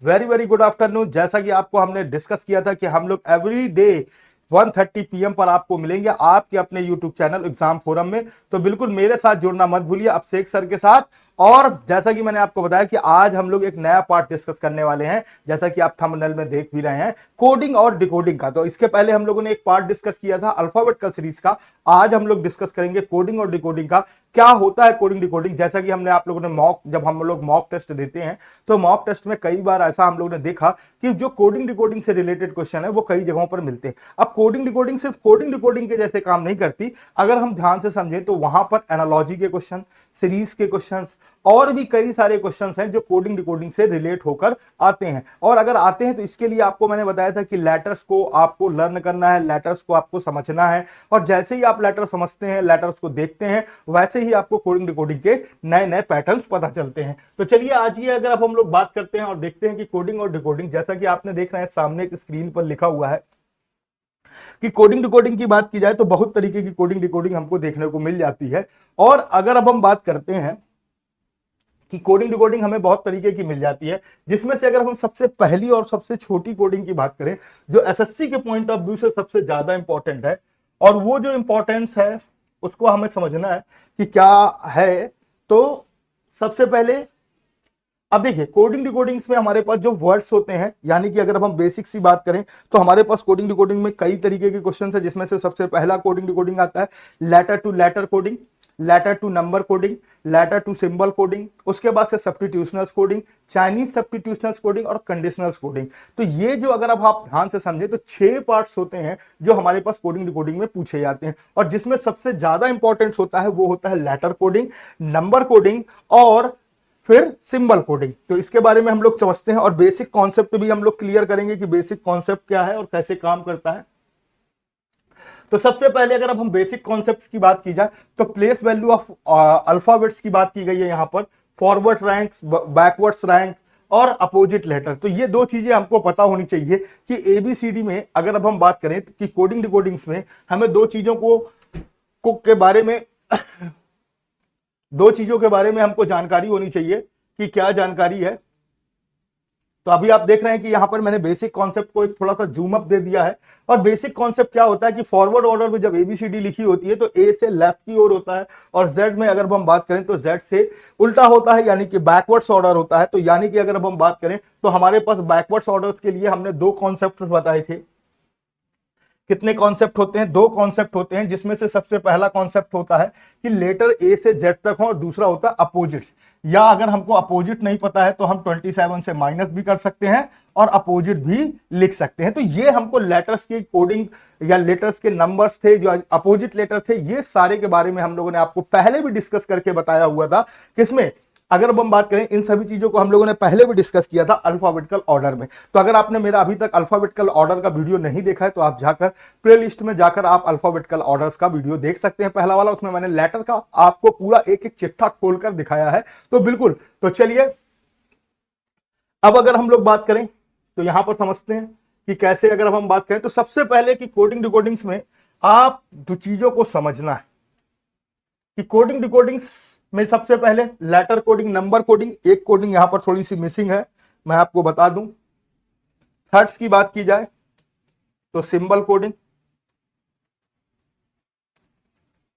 Very very good afternoon. जैसा कि आपको हमने डिस्कस किया था कि हम लोग एवरी डे 1:30 PM पर आपको मिलेंगे आपके अपने यूट्यूब चैनल एग्जाम फोरम में। तो बिल्कुल मेरे साथ जुड़ना मत भूलिए अभिषेक सर के साथ। और जैसा कि मैंने आपको बताया कि आज हम लोग एक नया पार्ट डिस्कस करने वाले हैं, जैसा कि आप थंबनेल में देख भी रहे हैं, कोडिंग और डिकोडिंग का। तो इसके पहले हम लोगों ने एक पार्ट डिस्कस किया था अल्फाबेटिकल सीरीज का। आज हम लोग डिस्कस करेंगे कोडिंग और डिकोडिंग का, क्या होता है कोडिंग डिकोडिंग। जैसा कि हमने आप लोगों ने जब हम लोग मॉक टेस्ट देते हैं तो मॉक टेस्ट में कई बार ऐसा हम लोग ने देखा कि जो कोडिंग डिकोडिंग से रिलेटेड क्वेश्चन है वो कई जगहों पर मिलते हैं। अब कोडिंग डिकोडिंग सिर्फ कोडिंग डिकोडिंग के जैसे काम नहीं करती, अगर हम ध्यान से समझें तो वहां पर एनालॉजी के क्वेश्चन, सीरीज के क्वेश्चंस और भी कई सारे क्वेश्चंस हैं जो कोडिंग डिकोडिंग से रिलेट होकर आते हैं। और अगर आते हैं तो इसके लिए आपको मैंने बताया था कि लेटर्स को आपको लर्न करना है, लेटर्स को आपको समझना है, और जैसे ही आप लेटर समझते हैं, लेटर्स को देखते हैं, वैसे ही आपको कोडिंग डिकोडिंग के नए नए पैटर्न्स पता चलते हैं। तो चलिए आज ही अगर अब हम लोग बात करते हैं और देखते हैं कि कोडिंग और डिकोडिंग, जैसा कि आपने देख रहे हैं सामने एक स्क्रीन पर लिखा हुआ है कि कोडिंग डिकोडिंग की बात की जाए तो बहुत तरीके की कोडिंग डिकोडिंग हमको देखने को मिल जाती है। और अगर अब हम बात करते हैं कि कोडिंग डिकोडिंग हमें बहुत तरीके की मिल जाती है, जिसमें से अगर हम सबसे पहली और सबसे छोटी कोडिंग की बात करें जो एसएससी के पॉइंट ऑफ व्यू से सबसे ज्यादा इंपॉर्टेंट है, और वो जो इंपॉर्टेंस है उसको हमें समझना है कि क्या है। तो सबसे पहले अब देखिए कोडिंग डिकोडिंग्स में हमारे पास जो वर्ड्स होते हैं, यानी कि अगर हम बेसिक सी बात करें तो हमारे पास कोडिंग डिकोडिंग में कई तरीके के क्वेश्चन है, जिसमें से सबसे पहला कोडिंग डिकोडिंग आता है letter to letter coding, letter to number coding, letter to symbol coding, उसके बाद से substitutionals coding, Chinese substitutionals coding और कंडीशनल्स कोडिंग। तो ये जो अगर अब आप ध्यान से समझे तो 6 पार्ट्स होते हैं जो हमारे पास कोडिंग डिकोडिंग में पूछे जाते हैं, और जिसमें सबसे ज्यादा इंपॉर्टेंट होता है वो होता है लेटर कोडिंग, नंबर कोडिंग और फिर सिंबल कोडिंग। तो इसके बारे में हम लोग समझते हैं और बेसिक कॉन्सेप्ट भी हम लोग क्लियर करेंगे कि बेसिक कॉन्सेप्ट क्या है और कैसे काम करता है। तो सबसे पहले अगर अब हम बेसिक कॉन्सेप्ट्स की बात की जाए तो प्लेस वैल्यू ऑफ अल्फाबेट्स की बात की गई है यहाँ पर, फॉरवर्ड रैंक्स, बैकवर्ड्स रैंक और अपोजिट लेटर। तो ये दो चीजें हमको पता होनी चाहिए कि एबीसीडी में अगर अब हम बात करें कि कोडिंग डिकोडिंग्स में हमें दो चीजों के बारे में हमको जानकारी होनी चाहिए कि क्या जानकारी है। तो अभी आप देख रहे हैं कि यहां पर मैंने बेसिक कॉन्सेप्ट को एक थोड़ा सा जूम अप दे दिया है। और बेसिक कॉन्सेप्ट क्या होता है कि फॉरवर्ड ऑर्डर में जब एबीसीडी लिखी होती है तो ए से लेफ्ट की ओर होता है, और जेड में अगर हम बात करें तो जेड से उल्टा होता है, यानी कि बैकवर्ड्स ऑर्डर होता है। तो यानी कि अगर हम बात करें तो हमारे पास बैकवर्ड्स ऑर्डर के लिए हमने दो कॉन्सेप्ट बताए थे। कितने कॉन्सेप्ट होते हैं? दो कॉन्सेप्ट होते हैं, जिसमें से सबसे पहला कॉन्सेप्ट होता है कि लेटर ए से जेड तक हो, और दूसरा होता है अपोजिट्स। या अगर हमको अपोजिट नहीं पता है तो हम 27 से माइनस भी कर सकते हैं और अपोजिट भी लिख सकते हैं। तो ये हमको लेटर्स की कोडिंग या लेटर्स के नंबर्स थे जो अपोजिट लेटर थे, ये सारे के बारे में हम लोगों ने आपको पहले भी डिस्कस करके बताया हुआ था। किसमें? अगर अब हम बात करें, इन सभी चीजों को हम लोगों ने पहले भी डिस्कस किया था अल्फाबेटिकल ऑर्डर में। तो अगर आपने मेरा अभी तक अल्फाबेटिकल ऑर्डर का वीडियो नहीं देखा है तो आप जाकर प्लेलिस्ट में जाकर आप अल्फाबेटिकल ऑर्डर्स का वीडियो देख सकते हैं, पहला वाला। उसमें मैंने लेटर का आपको पूरा एक एक चिट्ठा खोलकर दिखाया है। तो बिल्कुल, तो चलिए अब अगर हम लोग बात करें तो यहां पर समझते हैं कि कैसे। अगर अब हम बात करें तो सबसे पहले कि कोडिंग डिकोडिंग्स में आप दो चीजों को समझना है कि कोडिंग डिकोडिंग्स में सबसे पहले लेटर कोडिंग, नंबर कोडिंग, एक कोडिंग यहां पर थोड़ी सी मिसिंग है, मैं आपको बता दूं। थर्ड्स की बात की जाए तो सिंबल कोडिंग।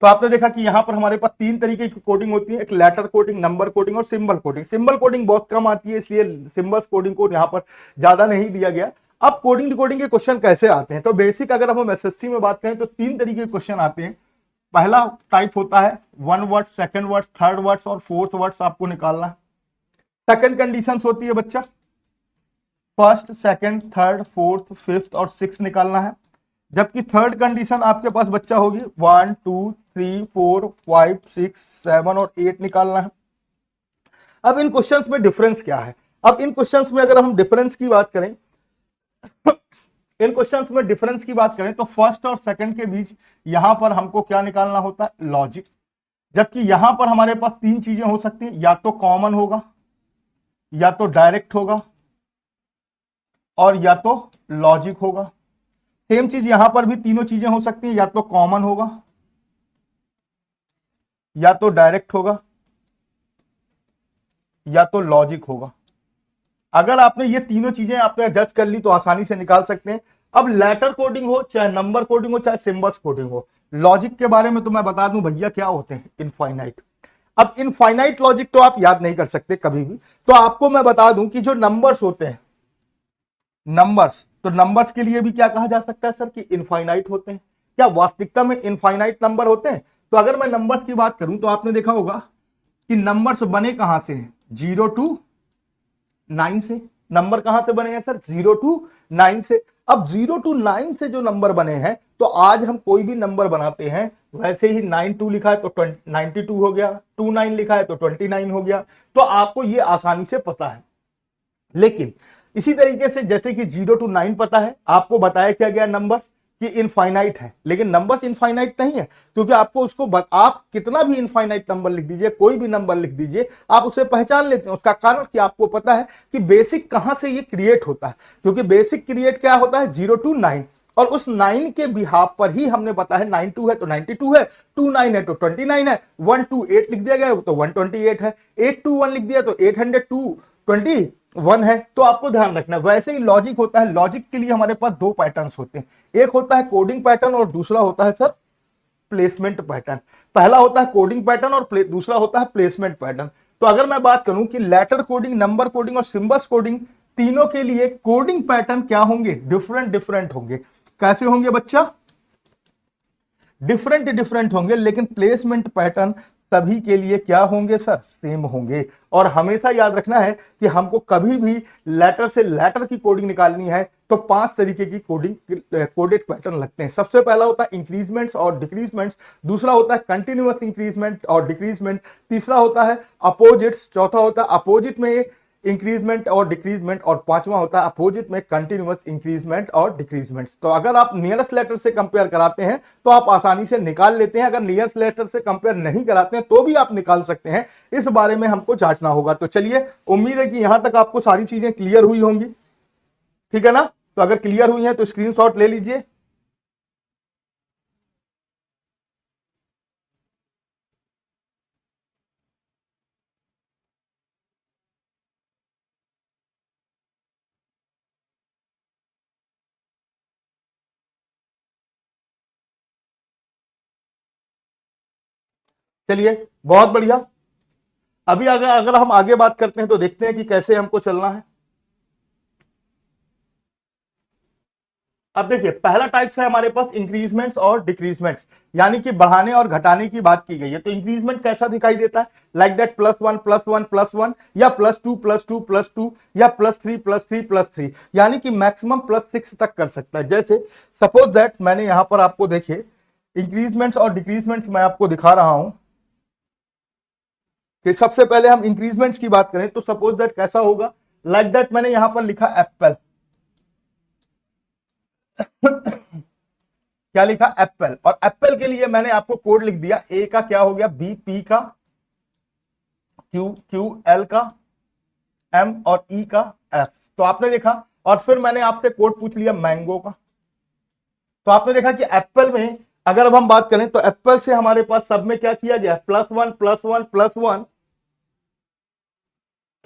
तो आपने देखा कि यहां पर हमारे पास 3 तरीके की कोडिंग होती है, एक लेटर कोडिंग, नंबर कोडिंग और सिंबल कोडिंग। सिंबल कोडिंग बहुत कम आती है, इसलिए सिंबल्स कोडिंग को यहां पर ज्यादा नहीं दिया गया। अब कोडिंग डिकोडिंग के क्वेश्चन कैसे आते हैं? तो बेसिक अगर हम एसएससी में बात करें तो 3 तरीके के क्वेश्चन आते हैं। पहला टाइप होता है 1 word, second word, third words और फोर्थ वर्ड्स आपको निकालना है। सेकंड कंडीशंस होती है बच्चा, first, second, third, fourth, fifth और सिक्स निकालना है। जबकि थर्ड कंडीशन आपके पास बच्चा होगी 1 2 3 4 5 6 7 और 8 निकालना है। अब इन क्वेश्चंस में डिफरेंस क्या है? अब इन क्वेश्चंस में अगर हम डिफरेंस की बात करें इन क्वेश्चंस में डिफरेंस की बात करें तो फर्स्ट और सेकंड के बीच यहां पर हमको क्या निकालना होता है? लॉजिक। जबकि यहां पर हमारे पास 3 चीजें हो सकती हैं, या तो कॉमन होगा, या तो डायरेक्ट होगा और या तो लॉजिक होगा। सेम चीज यहां पर भी तीनों चीजें हो सकती हैं, या तो कॉमन होगा, या तो डायरेक्ट होगा, या तो लॉजिक होगा। अगर आपने ये तीनों चीजें आपने जज कर ली तो आसानी से निकाल सकते हैं। अब लेटर कोडिंग हो, चाहे नंबर कोडिंग हो, चाहे सिंबल्स कोडिंग हो, लॉजिक के बारे में तो मैं बता दूं भैया क्या होते हैं, इनफाइनाइट। अब इनफाइनाइट लॉजिक तो आप याद नहीं कर सकते कभी भी, तो आपको मैं बता दूं कि जो नंबर्स होते हैं, नंबर्स, तो नंबर्स के लिए भी क्या कहा जा सकता है सर कि इनफाइनाइट होते हैं। क्या वास्तविकता में इनफाइनाइट नंबर होते हैं? तो अगर मैं नंबर्स की बात करूं तो आपने देखा होगा कि नंबर्स बने कहां से हैं, 0 to 9 से। नंबर कहां से बने हैं सर, 0 to 9 से। अब 0 to 9 से जो नंबर बने हैं, तो आज हम कोई भी नंबर बनाते हैं वैसे ही 9 2 लिखा है तो 92 हो गया, 29 लिखा है तो 29 हो गया। तो आपको ये आसानी से पता है। लेकिन इसी तरीके से जैसे कि 0 to 9 पता है, आपको बताया क्या गया नंबर्स कि इनफाइनाइट है, लेकिन नंबर्स इनफाइनाइट नहीं है, क्योंकि आपको उसको आप कितना भी इनफाइनाइट नंबर लिख दीजिए, कोई भी नंबर लिख दीजिए, आप उसे पहचान लेते हैं। उसका कारण कि आपको पता है कि बेसिक कहां से ये क्रिएट होता है, क्योंकि बेसिक क्रिएट क्या होता है, 0 to 9, और उस 9 के बिहाफ पर ही हमने पता है 92 है तो 92 है, 29 है तो 29 है, 128 लिख दिया गया तो 128 है, 821 लिख दिया तो 821 है। तो आपको ध्यान रखना है। वैसे ही लॉजिक होता है, लॉजिक के लिए हमारे पास दो पैटर्न्स होते हैं, एक होता है कोडिंग पैटर्न और दूसरा होता है सर प्लेसमेंट पैटर्न। पहला होता है कोडिंग पैटर्न और दूसरा होता है प्लेसमेंट पैटर्न। तो अगर मैं बात करूं कि लेटर कोडिंग, नंबर कोडिंग और सिंबल्स कोडिंग, तीनों के लिए कोडिंग पैटर्न क्या होंगे, डिफरेंट डिफरेंट होंगे। कैसे होंगे बच्चा, डिफरेंट डिफरेंट होंगे, लेकिन प्लेसमेंट पैटर्न सभी के लिए क्या होंगे सर, सेम होंगे। और हमेशा याद रखना है कि हमको कभी भी लेटर से लेटर की कोडिंग निकालनी है तो 5 तरीके की कोडिंग कोडेड पैटर्न लगते हैं। सबसे पहला होता है इंक्रीजमेंट्स और डिक्रीजमेंट्स, दूसरा होता है कंटिन्यूअस इंक्रीजमेंट और डिक्रीजमेंट, तीसरा होता है अपोजिट्स, चौथा होता है अपोजिट में इंक्रीजमेंट और डिक्रीजमेंट, और पांचवा होता है अपोजिट में कंटिन्यूअस इंक्रीजमेंट और डिक्रीजमेंट। तो अगर आप नियरेस्ट लेटर से कंपेयर कराते हैं तो आप आसानी से निकाल लेते हैं, अगर नियरेस्ट लेटर से कंपेयर नहीं कराते हैं तो भी आप निकाल सकते हैं। इस बारे में हमको जांचना होगा। तो चलिए, उम्मीद है कि यहां तक आपको सारी चीजें क्लियर हुई होंगी, ठीक है ना। तो अगर क्लियर हुई है तो स्क्रीनशॉट ले लीजिए। चलिए, बहुत बढ़िया। अभी अगर अगर हम आगे बात करते हैं तो देखते हैं कि कैसे हमको चलना है। अब देखिए, पहला टाइप है हमारे पास इंक्रीजमेंट्स और डिक्रीजमेंट्स, यानी कि बढ़ाने और घटाने की बात की गई है। तो इंक्रीजमेंट कैसा दिखाई देता है, लाइक दैट +1 +1 +1, या +2 +2 +2, या +3 +3 +3, यानी कि मैक्सिमम +6 तक कर सकता है। जैसे सपोज दैट मैंने यहां पर आपको देखिए इंक्रीजमेंट्स और डिक्रीजमेंट्स मैं आपको दिखा रहा हूं कि सबसे पहले हम इंक्रीजमेंट्स की बात करें तो सपोज दैट कैसा होगा, लाइक दैट मैंने यहां पर लिखा एप्पल क्या लिखा, एप्पल, और एप्पल के लिए मैंने आपको कोड लिख दिया, ए का क्या हो गया, बी, पी का क्यू, क्यू एल का एम, और ई का एफ। तो आपने देखा, और फिर मैंने आपसे कोड पूछ लिया मैंगो का। तो आपने देखा कि एप्पल में अगर अब हम बात करें तो एप्पल से हमारे पास सब में क्या किया गया, +1 +1 +1,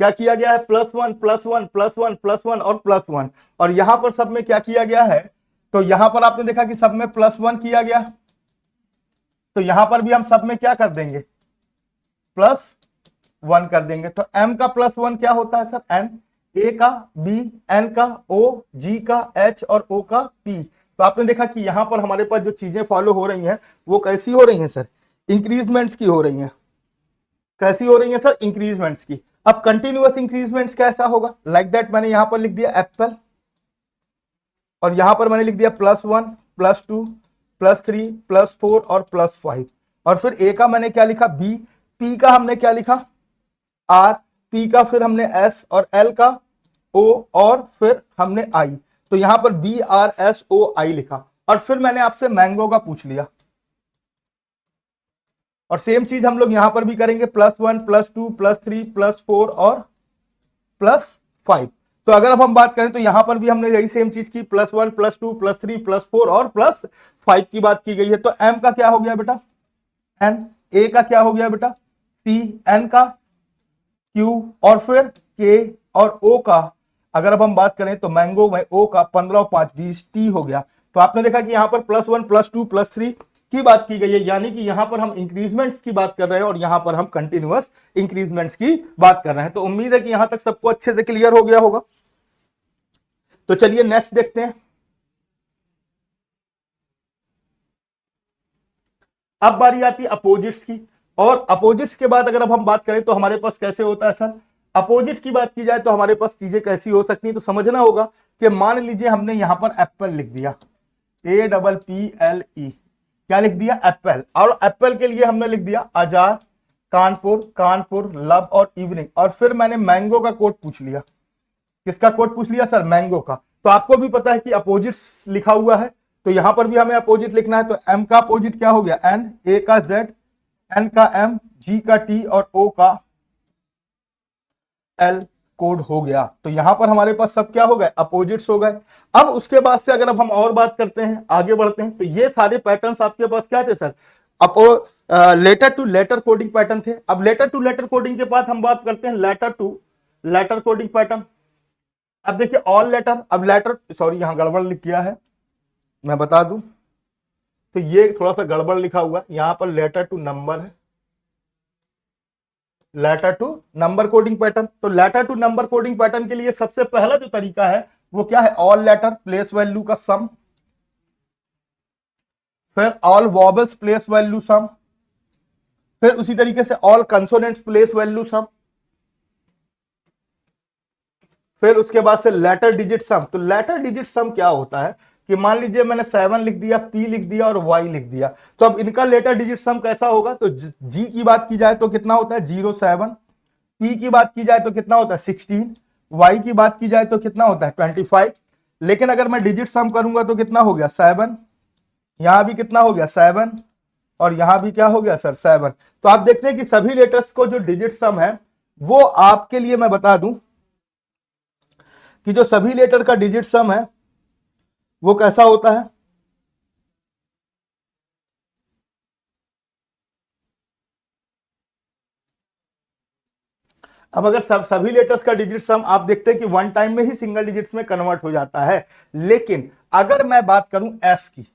क्या किया गया है, +1 +1 +1 +1 और +1। और यहां पर सब में क्या किया गया है, तो यहां पर आपने देखा कि सब में +1 किया गया, तो यहां पर भी हम सब में क्या कर देंगे, +1 कर देंगे। तो m का +1 क्या होता है सर, n, a का b, n का o, g का h और o का p। तो आपने देखा कि यहां पर हमारे पास जो चीजें फॉलो हो रही हैं वो कैसी हो रही हैं सर, इंक्रीजमेंट्स की हो रही हैं। कैसी हो रही है सर, इंक्रीजमेंट्स की। अब कंटिन्यूअस इंक्रीजमेंट्स कैसा होगा, लाइक दैट मैंने यहां पर लिख दिया एप्पल, और यहां पर मैंने लिख दिया +1 +2 +3 +4 और +5, और फिर ए का मैंने क्या लिखा, बी, पी का हमने क्या लिखा, आर, पी का फिर हमने एस, और एल का ओ, और फिर हमने आई। तो यहां पर BRSOI लिखा, और फिर मैंने आपसे मैंगो का पूछ लिया, और सेम चीज हम लोग यहां पर भी करेंगे, +1 +2 +3 +4 और +5। तो अगर अब हम बात करें तो यहां पर भी हमने यही सेम चीज की, +1 +2 +3 +4 और +5 की बात की गई है। तो एम का क्या हो गया बेटा, एन, ए का क्या हो गया बेटा, सी, एन का क्यू, और फिर के, और ओ का अगर अब हम बात करें तो मैंगो में ओ का 15 और 5 20 टी हो गया। तो आपने देखा कि यहाँ पर +1 +2 +3 की बात की गई है, यानी कि यहां पर हम इंक्रीजमेंट्स की बात कर रहे हैं और यहां पर हम कंटिन्यूअस इंक्रीजमेंट्स की बात कर रहे हैं। तो उम्मीद है कि यहां तक सबको अच्छे से क्लियर हो गया होगा। तो चलिए नेक्स्ट देखते हैं। अब बारी आती है अपोजिट्स की, और अपोजिट्स के बाद अगर अब हम बात करें तो हमारे पास कैसे होता है सर, अपोजिट की बात की जाए तो हमारे पास चीजें कैसी हो सकती हैं। तो समझना होगा कि मान लीजिए हमने यहां पर एप्पल लिख दिया, APPLE, क्या लिख दिया, एप्पल, और एप्पल के लिए हमने लिख दिया आजार, कानपुर, कानपुर, लब और इवनिंग, और फिर मैंने मैंगो का कोड पूछ लिया। किसका कोड पूछ लिया सर, मैंगो का। तो आपको भी पता है कि अपोजिट्स लिखा हुआ है, तो यहां पर भी हमें अपोजिट लिखना है। तो एम का अपोजिट क्या हो गया, एन, ए का जेड, एन का एम, जी का टी और ओ का एल कोड हो गया। तो यहां पर हमारे पास सब क्या हो गए, अपोजिट्स हो गए। अब उसके बाद से अगर अब हम और बात करते हैं, आगे बढ़ते हैं, तो ये सारे पैटर्न्स आपके पास क्या थे सर, अपो letter to letter coding pattern थे। अब लेटर टू लेटर कोडिंग के बाद हम बात करते हैं letter to letter coding pattern. अब देखिए ऑल लेटर, अब लेटर, सॉरी यहां गड़बड़ लिख किया है, मैं बता दूं, तो ये थोड़ा सा गड़बड़ लिखा हुआ है, यहां पर लेटर टू नंबर है, letter to number coding pattern. तो letter to number coding pattern के लिए सबसे पहला जो तरीका है वो क्या है, ऑल लेटर प्लेस वैल्यू का सम, फिर ऑल वॉबल्स प्लेस वैल्यू सम, फिर उसी तरीके से ऑल कंसोनेंट्स प्लेस वैल्यू सम, फिर उसके बाद से लेटर डिजिट सम। तो लेटर डिजिट सम क्या होता है कि मान लीजिए मैंने 7 लिख दिया, P लिख दिया और Y लिख दिया, तो अब इनका लेटर डिजिट सम कैसा होगा, तो G की बात की जाए तो कितना होता है 07, P की बात की जाए तो कितना होता है 16, Y की बात की जाए तो कितना होता है 25। लेकिन अगर मैं डिजिट सम करूंगा तो कितना हो गया 7, यहां भी कितना हो गया 7, और यहां भी क्या हो गया सर 7। तो आप देखते हैं कि सभी लेटर्स को जो डिजिट सम है वो आपके लिए मैं बता दूं कि जो सभी लेटर का डिजिट सम है वो कैसा होता है, अब अगर सभी लेटर्स का डिजिट सम आप देखते हैं कि वन टाइम में ही सिंगल डिजिट्स में कन्वर्ट हो जाता है। लेकिन अगर मैं बात करूं एस की,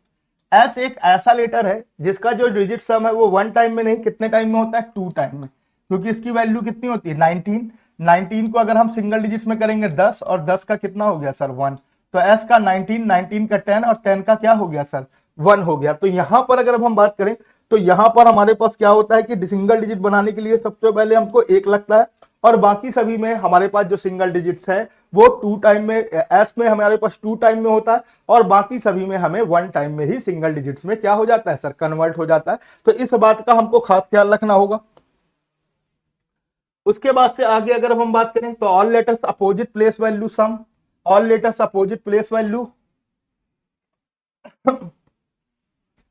एस एक ऐसा लेटर है जिसका जो डिजिट सम है वो वन टाइम में नहीं, कितने टाइम में होता है, 2 टाइम में, क्योंकि इसकी वैल्यू कितनी होती है 19, 19 को अगर हम सिंगल डिजिट्स में करेंगे 10, और 10 का कितना हो गया सर 1, तो एस का 19, 19 का 10 और 10 का क्या हो गया सर 1 हो गया। तो यहां पर अगर हम बात करें तो यहां पर हमारे पास क्या होता है कि सिंगल डिजिट बनाने के लिए सबसे पहले हमको 1 लगता है, और बाकी सभी में हमारे पास जो सिंगल डिजिट्स है वो 2 टाइम में, एस में हमारे पास 2 टाइम में होता है, और बाकी सभी में हमें 1 टाइम में ही सिंगल डिजिट्स में क्या हो जाता है सर, कन्वर्ट हो जाता है। तो इस बात का हमको खास ख्याल रखना होगा। उसके बाद से आगे अगर हम बात करें तो all letters opposite place value sum, all letters opposite place value,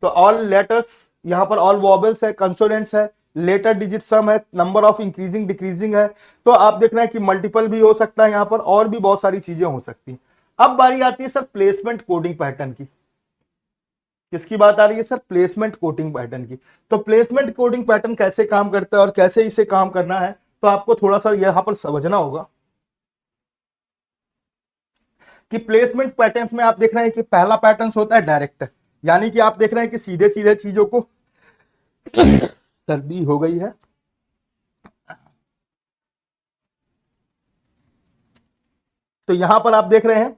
तो ऑल लेटर्स, यहां पर ऑल वॉबल्स है, कंसोनेंट्स है, लेटर डिजिट सम है, नंबर ऑफ इंक्रीजिंग डिक्रीजिंग है। तो आप देख रहे हैं कि मल्टीपल भी हो सकता है यहां पर, और भी बहुत सारी चीजें हो सकती हैं। अब बारी आती है सर प्लेसमेंट कोडिंग पैटर्न की। किसकी बात आ रही है सर, प्लेसमेंट कोडिंग पैटर्न की। तो प्लेसमेंट कोडिंग पैटर्न कैसे काम करता है और कैसे इसे काम करना है, तो आपको थोड़ा सा यहां पर समझना होगा कि प्लेसमेंट पैटर्न्स में आप देख रहे हैं कि पहला पैटर्न होता है डायरेक्ट, यानी कि आप देख रहे हैं कि सीधे सीधे चीजों को, सर्दी हो गई है, तो यहां पर आप देख रहे हैं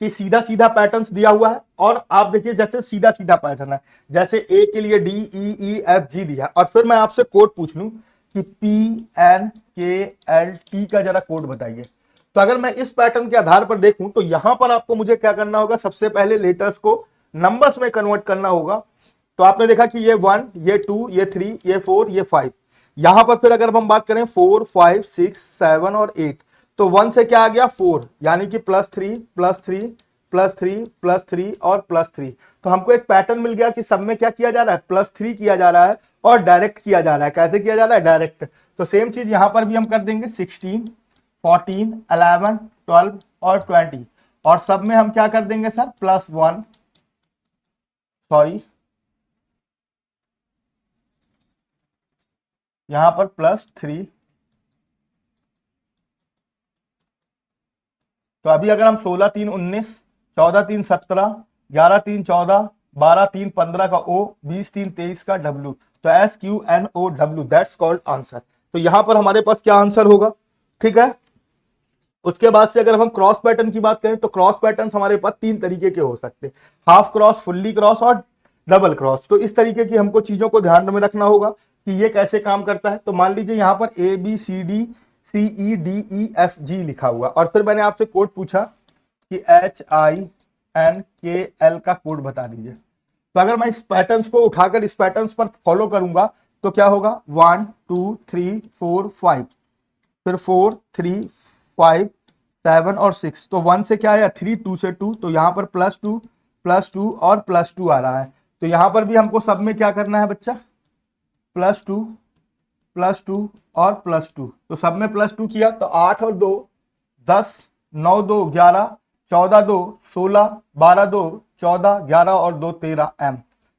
कि सीधा सीधा पैटर्न्स दिया हुआ है, और आप देखिए जैसे सीधा सीधा पैटर्न है, जैसे ए के लिए DEEFG दिया, और फिर मैं आपसे कोड पूछ लूं कि PNKLT का जरा कोड बताइए। तो अगर मैं इस पैटर्न के आधार पर देखूं तो यहां पर आपको मुझे क्या करना होगा, सबसे पहले लेटर्स को नंबर्स में कन्वर्ट करना होगा। तो आपने देखा कि ये 1, ये 2, ये 3, ये 4, ये 5, यहां पर फिर अगर हम बात करें 4, 5, 6, 7 और 8, तो 1 से क्या आ गया 4, यानी कि +3 +3 +3 +3 और +3। तो हमको एक पैटर्न मिल गया कि सब में क्या किया जा रहा है, +3 किया जा रहा है और डायरेक्ट किया जा रहा है। कैसे किया जा रहा है, डायरेक्ट। तो सेम चीज यहां पर भी हम कर देंगे, 16, 14, 11, 12 और 20, और सब में हम क्या कर देंगे सर, +1, सॉरी यहां पर +3, तो अभी अगर हम 16 3 19, 14 3 17, 11 3 14, 12 3 15 का O, 20 3 23 का W, तो SQNOW, दैट्स कॉल्ड आंसर। तो यहां पर हमारे पास क्या आंसर होगा, ठीक है। उसके बाद से अगर हम क्रॉस पैटर्न की बात करें तो क्रॉस पैटर्न हमारे पास तीन तरीके के हो सकते हैं, हाफ क्रॉस, फुल्ली क्रॉस और डबल क्रॉस। तो इस तरीके की हमको चीजों को ध्यान में रखना होगा कि ये कैसे काम करता है। तो मान लीजिए यहां पर ABCDCEDEFG लिखा हुआ और फिर मैंने आपसे कोड पूछा कि HINKL का कोड बता दीजिए। तो अगर मैं इस पैटर्न्स को उठाकर इस पैटर्न्स पर फॉलो करूंगा तो क्या होगा, 1 2 3 4 5, फिर 4 3 5 7 और 6, तो 1 से क्या आया 3, 2 से 2, तो यहां पर +2 और +2 आ रहा है। तो यहां पर भी हमको सब में क्या करना है बच्चा, +2 और +2, तो सब में +2 किया तो 8 और 2 10, 9 2 11, 14 2 16, 12 2 14, 11 और 2 13 M,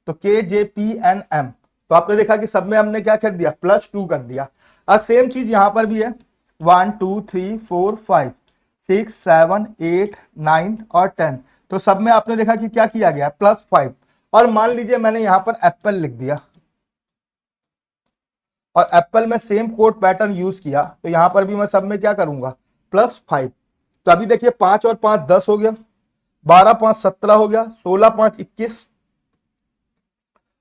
तो KJPNM। तो आपने देखा कि सब में हमने क्या कर दिया, +2 कर दिया। अब सेम चीज यहां पर भी है, 1 2 3 4 5 6 7 8 9 और 10, तो सब में आपने देखा कि क्या किया गया, +5। और मान लीजिए मैंने यहां पर एप्पल लिख दिया और एप्पल में सेम कोड पैटर्न यूज किया, तो यहां पर भी मैं सब में क्या करूंगा, +5। तो अभी देखिए 5 और 5 10 हो गया, 12 5 17 हो गया, 16 5 21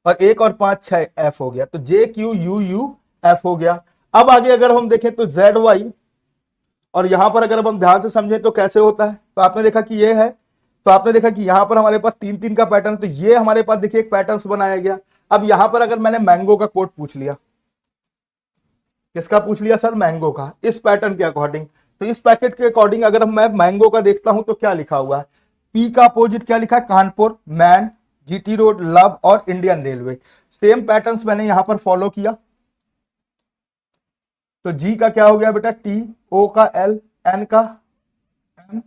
और 1 और 5 6 F हो गया, तो JQUUF हो गया। अब आगे अगर हम देखें तो ZY, और यहां पर अगर हम ध्यान से समझें तो कैसे होता है, तो आपने देखा कि ये है, तो आपने देखा कि यहां पर हमारे पास 3 3 का पैटर्न, तो ये हमारे पास देखिए एक पैटर्न बनाया गया। अब यहां पर अगर मैंने मैंगो का कोड पूछ लिया, किसका पूछ लिया सर, मैंगो का, इस पैटर्न के अकॉर्डिंग, तो इस पैकेट के अकॉर्डिंग अगर मैं मैंगो का देखता हूं तो क्या लिखा हुआ है, पी का अपोजिट क्या लिखा है, Kanpur, man, GT road, love और इंडियन रेलवे। सेम पैटर्न्स मैंने यहां पर फॉलो किया, तो जी का क्या हो गया बेटा T, O का L, N का M,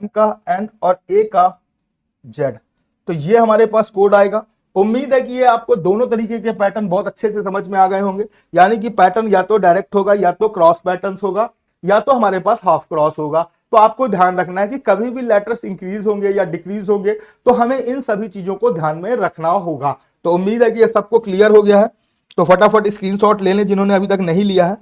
M का N और A का Z, तो ये हमारे पास कोड आएगा। उम्मीद है कि ये आपको दोनों तरीके के पैटर्न बहुत अच्छे से समझ में आ गए होंगे, यानी कि पैटर्न या तो डायरेक्ट होगा, या तो क्रॉस पैटर्न होगा, या तो हमारे पास हाफ क्रॉस होगा। तो आपको ध्यान रखना है कि कभी भी लेटर्स इंक्रीज होंगे या डिक्रीज होंगे तो हमें इन सभी चीजों को ध्यान में रखना होगा। तो उम्मीद है कि ये सबको क्लियर हो गया है, तो फटाफट स्क्रीनशॉट ले लें जिन्होंने अभी तक नहीं लिया है।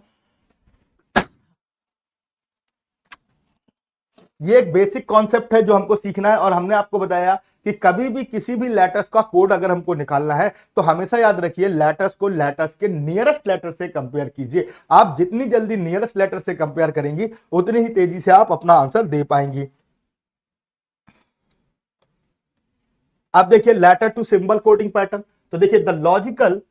ये एक बेसिक कॉन्सेप्ट है जो हमको सीखना है, और हमने आपको बताया कि कभी भी किसी भी लेटर्स का कोड अगर हमको निकालना है तो हमेशा याद रखिए लेटर्स को लेटर्स के नियरेस्ट लेटर से कंपेयर कीजिए। आप जितनी जल्दी नियरेस्ट लेटर से कंपेयर करेंगी उतनी ही तेजी से आप अपना आंसर दे पाएंगी। अब देखिए letter to symbol coding pattern, तो देखिए the logical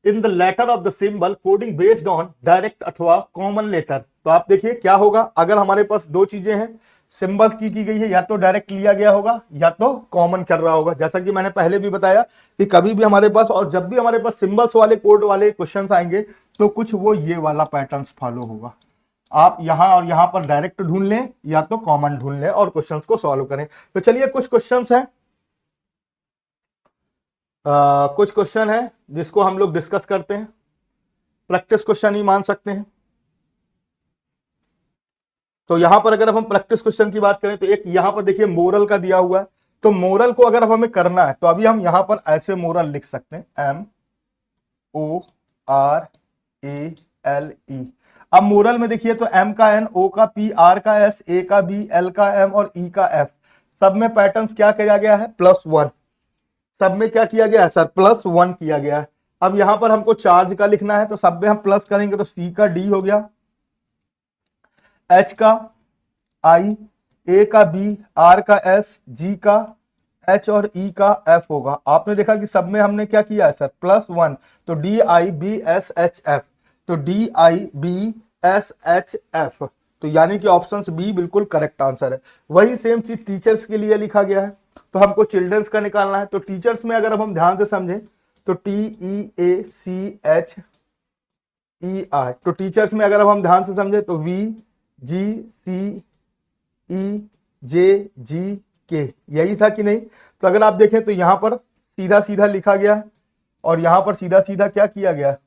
in the letter of the symbol coding based on direct अथवा कॉमन लेटर। तो आप देखिए क्या होगा, अगर हमारे पास दो चीजें हैं, सिंबल्स की गई है, या तो डायरेक्ट लिया गया होगा या तो कॉमन कर रहा होगा। जैसा कि मैंने पहले भी बताया कि कभी भी हमारे पास और जब भी हमारे पास सिंबल्स वाले कोड वाले क्वेश्चंस आएंगे तो कुछ वो ये वाला पैटर्न फॉलो होगा। आप यहां और यहां पर डायरेक्ट ढूंढ लें या तो कॉमन ढूंढ लें और क्वेश्चंस को सॉल्व करें। तो चलिए कुछ क्वेश्चंस हैं, कुछ क्वेश्चन है जिसको हम लोग डिस्कस करते हैं, प्रैक्टिस क्वेश्चन ही मान सकते हैं। तो यहां पर अगर हम प्रैक्टिस क्वेश्चन की बात करें तो एक यहां पर देखिए मोरल का दिया हुआ है, तो मोरल को अगर हमें करना है तो अभी हम यहां पर ऐसे मोरल लिख सकते हैं, MORALE। अब मोरल में देखिए तो M का N, O का P, R का S, A का B, L का M और E का F, सब में पैटर्न्स क्या किया गया है, +1। सब में क्या किया गया है सर, +1 किया गया है। अब यहां पर हमको चार्ज का लिखना है तो सब में हम प्लस करेंगे तो C का D हो गया, H का I, A का B, R का S, G का H और E का F होगा। आपने देखा कि सब में हमने क्या किया है सर, +1, तो DIBSHF, तो DIBSHF, तो यानी कि ऑप्शन बी बिल्कुल करेक्ट आंसर है। वही सेम चीज टीचर्स के लिए लिखा गया है, तो हमको चिल्ड्रंस का निकालना है। तो टीचर्स में अगर हम ध्यान से समझें तो TEACHER, तो टीचर्स में अगर हम ध्यान से समझें तो VGCEJGK, यही था कि नहीं। तो अगर आप देखें तो यहां पर सीधा सीधा लिखा गया है और यहां पर सीधा सीधा क्या किया गया है,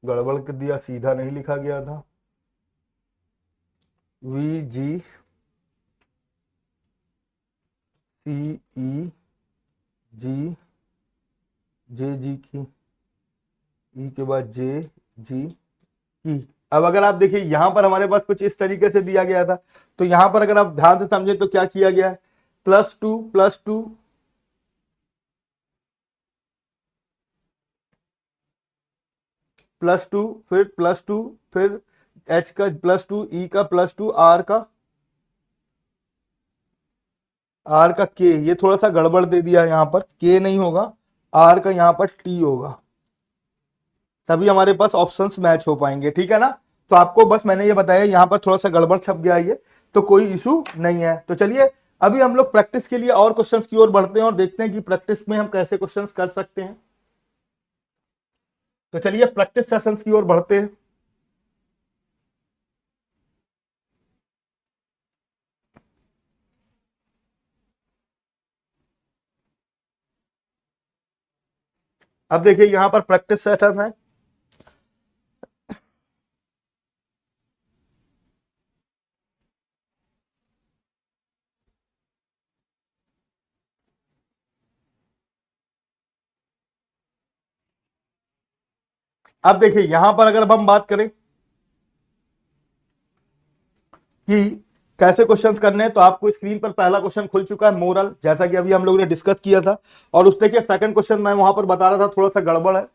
गड़बड़ कर दिया, सीधा नहीं लिखा गया था। वी जी सी ई जी, जे जी की, ई के बाद जे जी की। अब अगर आप देखिए यहां पर हमारे पास कुछ इस तरीके से दिया गया था, तो यहां पर अगर आप ध्यान से समझे तो क्या किया गया है, +2 +2 +2, फिर +2, फिर एच का +2, ई का +2, आर का के, ये थोड़ा सा गड़बड़ दे दिया है, यहां पर के नहीं होगा, आर का यहां पर टी होगा, तभी हमारे पास ऑप्शंस मैच हो पाएंगे, ठीक है ना। तो आपको बस मैंने ये बताया, यहां पर थोड़ा सा गड़बड़ छप गया है ये, तो कोई इशू नहीं है। तो चलिए अभी हम लोग प्रैक्टिस के लिए और क्वेश्चंस की ओर बढ़ते हैं और देखते हैं कि प्रैक्टिस में हम कैसे क्वेश्चंस कर सकते हैं। तो चलिए प्रैक्टिस सेशंस की ओर बढ़ते हैं। अब देखिए यहां पर प्रैक्टिस सेशन है। अब देखिए यहां पर अगर अब हम बात करें कि कैसे क्वेश्चंस करने हैं, तो आपको स्क्रीन पर पहला क्वेश्चन खुल चुका है, मोरल, जैसा कि अभी हम लोगों ने डिस्कस किया था। और उस देखिए सेकंड क्वेश्चन मैं वहां पर बता रहा था थोड़ा सा गड़बड़ है,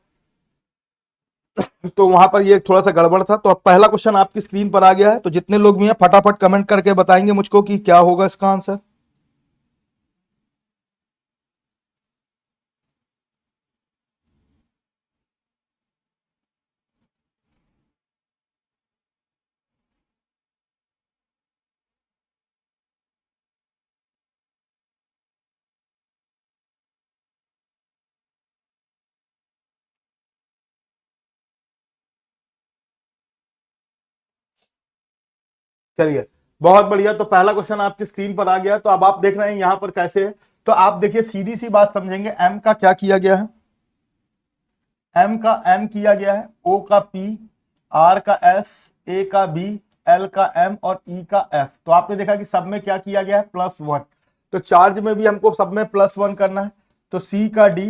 तो वहां पर ये थोड़ा सा गड़बड़ था। तो अब पहला क्वेश्चन आपकी स्क्रीन पर आ गया है, तो जितने लोग भी हैं फटाफट कमेंट करके बताएंगे मुझको कि क्या होगा इसका आंसर। चलिए बहुत बढ़िया, तो पहला क्वेश्चन आपकी स्क्रीन पर आ गया। तो अब आप देख रहे हैं यहां पर कैसे है, तो आप देखिए सीधी सी बात समझेंगे, एम का क्या किया गया है, एम का एम किया गया है, ओ का पी, आर का एस, ए का बी, एल का एम और ई का एफ। तो आपने देखा कि सब में क्या किया गया है, +1। तो चार्ज में भी हमको सब में +1 करना है, तो सी का डी,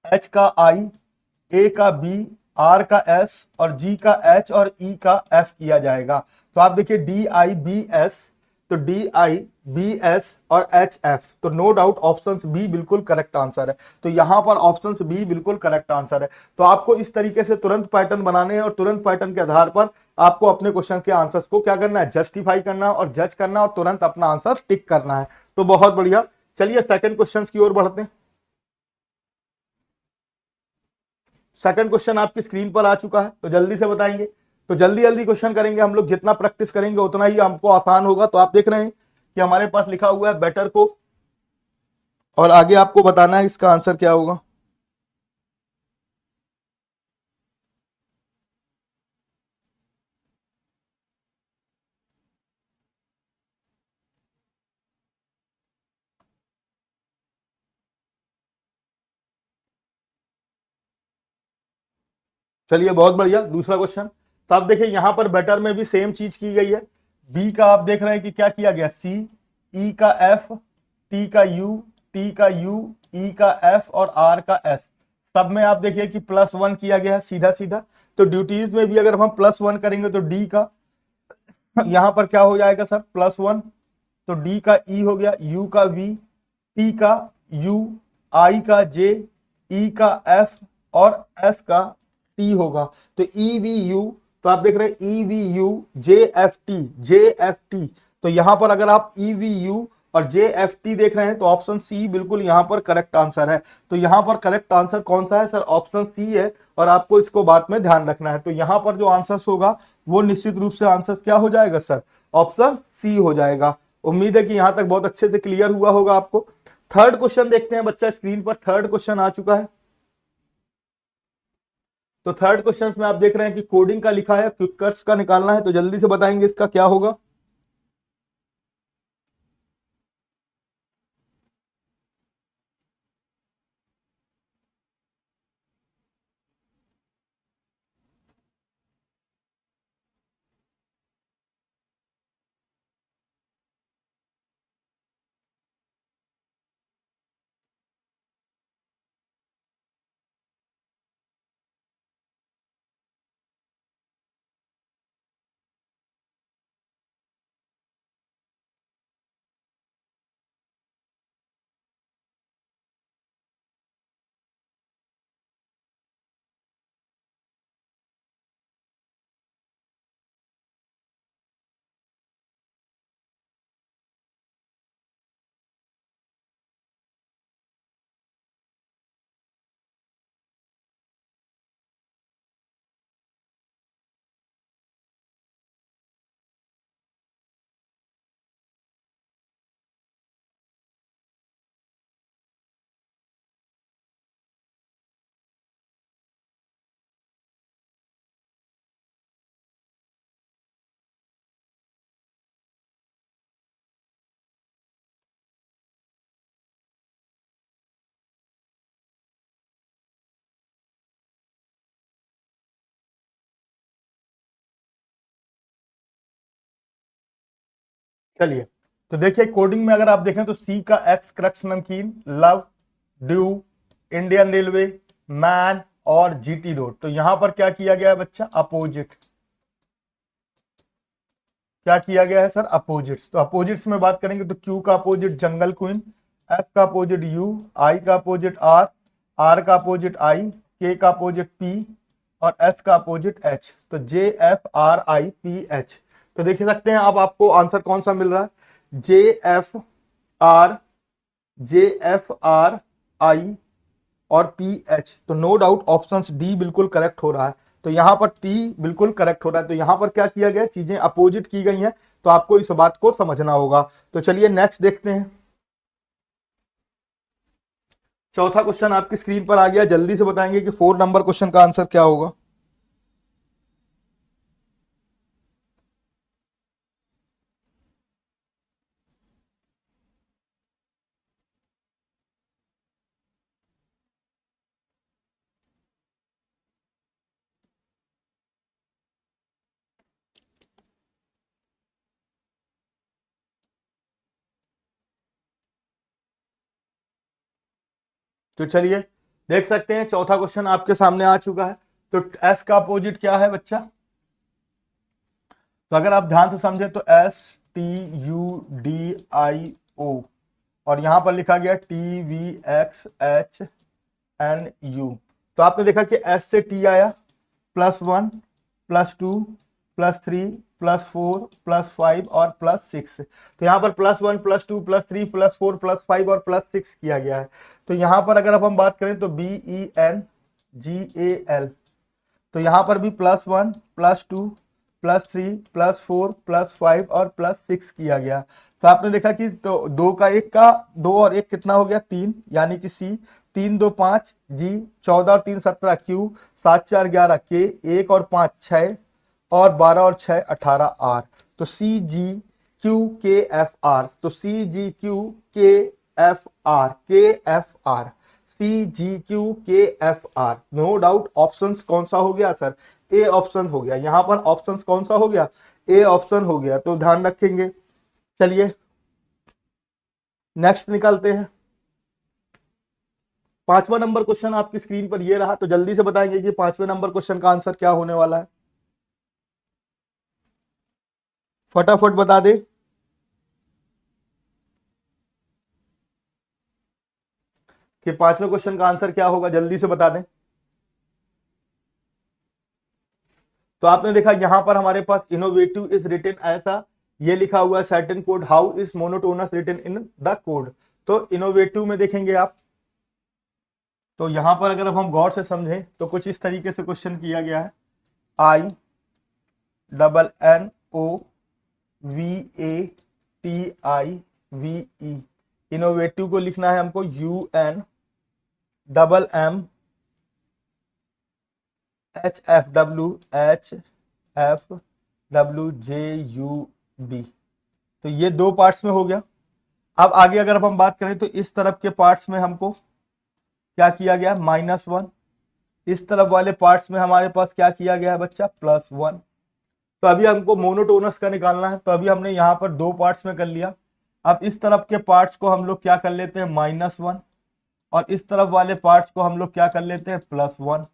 एच का आई, ए का बी, आर का एस और जी का एच और ई का एफ किया जाएगा। तो आप देखिए डी आई बी एस, तो डी आई बी एस और एच एफ, तो नो डाउट ऑप्शन बी बिल्कुल करेक्ट आंसर है। तो यहां पर ऑप्शन बी बिल्कुल करेक्ट आंसर है। तो आपको इस तरीके से तुरंत पैटर्न बनाने हैं और तुरंत पैटर्न के आधार पर आपको अपने क्वेश्चन के आंसर्स को क्या करना है, जस्टिफाई करना है और जज करना है और तुरंत अपना आंसर टिक करना है। तो बहुत बढ़िया, चलिए सेकंड क्वेश्चन की ओर बढ़ते हैं। सेकंड क्वेश्चन आपकी स्क्रीन पर आ चुका है, तो जल्दी से बताएंगे। तो जल्दी जल्दी क्वेश्चन करेंगे हम लोग, जितना प्रैक्टिस करेंगे उतना ही हमको आसान होगा। तो आप देख रहे हैं कि हमारे पास लिखा हुआ है बेटर को, और आगे आपको बताना है इसका आंसर क्या होगा। चलिए बहुत बढ़िया, दूसरा क्वेश्चन। तो आप देखिए यहां पर बेटर में भी सेम चीज की गई है। बी का आप देख रहे हैं कि क्या किया गया, सी, ई का एफ, टी का यू, टी का यू, ई का एफ और आर का एस। सब में आप देखिए कि +1 किया गया है, सीधा सीधा। तो ड्यूटीज में भी अगर हम +1 करेंगे तो डी का यहां पर क्या हो जाएगा सर, +1। तो डी का ई हो गया, यू का वी, टी का यू, आई का जे, ई का एफ और एस का टी होगा। तो ई वी यू, तो आप देख रहे हैं E V you, J F T. तो यहां पर अगर आप ई वी यू और जे एफ टी देख रहे हैं तो ऑप्शन सी बिल्कुल यहां पर करेक्ट आंसर है। तो यहां पर करेक्ट आंसर कौन सा है सर, ऑप्शन सी है। और आपको इसको बात में ध्यान रखना है। तो यहां पर जो आंसर होगा वो निश्चित रूप से आंसर क्या हो जाएगा सर, ऑप्शन सी हो जाएगा। उम्मीद है कि यहां तक बहुत अच्छे से क्लियर हुआ होगा आपको। थर्ड क्वेश्चन देखते हैं बच्चा, स्क्रीन पर थर्ड क्वेश्चन आ चुका है। तो थर्ड क्वेश्चन में आप देख रहे हैं कि कोडिंग का लिखा है, क्विकर्स का निकालना है। तो जल्दी से बताएंगे इसका क्या होगा। चलिए, तो देखिए कोडिंग में अगर आप देखें तो सी का एक्स क्रक्स नमकीन, love, due, Indian railway, man और जीटी रोड। तो यहां पर क्या किया गया है बच्चा, अपोजिट। क्या किया गया है सर, अपोजिट्स। तो अपोजिट्स में बात करेंगे तो क्यू का अपोजिट जंगल क्वीन, एफ का अपोजिट यू, आई का अपोजिट आर, आर का अपोजिट आई, के का अपोजिट पी और एच का अपोजिट एच। तो जे F R I P H. तो देख सकते हैं अब आपको आंसर कौन सा मिल रहा है, जे आर एफ आर आई और पी एच। तो नो डाउट ऑप्शन डी बिल्कुल करेक्ट हो रहा है। तो यहां पर टी बिल्कुल करेक्ट हो रहा है। तो यहां पर क्या किया गया, चीजें अपोजिट की गई हैं, तो आपको इस बात को समझना होगा। तो चलिए नेक्स्ट देखते हैं। चौथा क्वेश्चन आपकी स्क्रीन पर आ गया, जल्दी से बताएंगे कि 4 नंबर क्वेश्चन का आंसर क्या होगा। तो चलिए देख सकते हैं चौथा क्वेश्चन आपके सामने आ चुका है। तो एस का अपोजिट क्या है बच्चा, तो अगर आप ध्यान से समझे तो S T U D I O और यहां पर लिखा गया T V X H N U. तो आपने देखा कि एस से टी आया, +1 +2 +3 +4 +5 और +6। तो यहाँ पर +1 +2 +3 +4 +5 और +6 किया गया है। तो यहाँ पर अगर अब हम बात करें तो BENGAL, तो यहाँ पर भी +1 +2 +3 +4 +5 और +6 किया गया। तो आपने देखा कि तो दो का एक का दो और एक कितना हो गया, 3, यानी कि सी, 3 2 5 जी, 14 और 3 17 क्यू, 7 4 11 के, 1 और 5 6 और 12 और 6 18 आर। तो C G Q K F R. तो C G Q K F R C G Q K F R. No doubt option कौन सा हो गया सर, ए ऑप्शन हो गया। यहां पर ऑप्शन कौन सा हो गया, ए ऑप्शन हो गया। तो ध्यान रखेंगे। चलिए नेक्स्ट निकालते हैं। 5वां नंबर क्वेश्चन आपकी स्क्रीन पर ये रहा। तो जल्दी से बताएंगे कि 5वें नंबर क्वेश्चन का आंसर क्या होने वाला है, फटाफट बता दे कि 5वें क्वेश्चन का आंसर क्या होगा, जल्दी से बता दें। तो आपने देखा यहां पर हमारे पास इनोवेटिव इज रिटन ऐसा, ये लिखा हुआ है certain code, how is monotonous written in the code. तो इनोवेटिव में देखेंगे आप, तो यहां पर अगर अब हम गौर से समझें तो कुछ इस तरीके से क्वेश्चन किया गया है, INNOVATIVE। इनोवेटिव को लिखना है हमको UNNHFWHFWJUB। तो ये 2 पार्ट्स में हो गया। अब आगे अगर हम बात करें तो इस तरफ के पार्ट्स में हमको क्या किया गया, -1। इस तरफ वाले पार्ट्स में हमारे पास क्या किया गया है बच्चा, +1। तो अभी हमको मोनोटोनस का निकालना है। तो अभी हमने यहाँ पर 2 पार्ट्स में कर लिया। अब इस तरफ के पार्ट्स को हम लोग क्या कर लेते हैं, -1 और इस तरफ वाले पार्ट्स को हम लोग क्या कर लेते हैं, +1।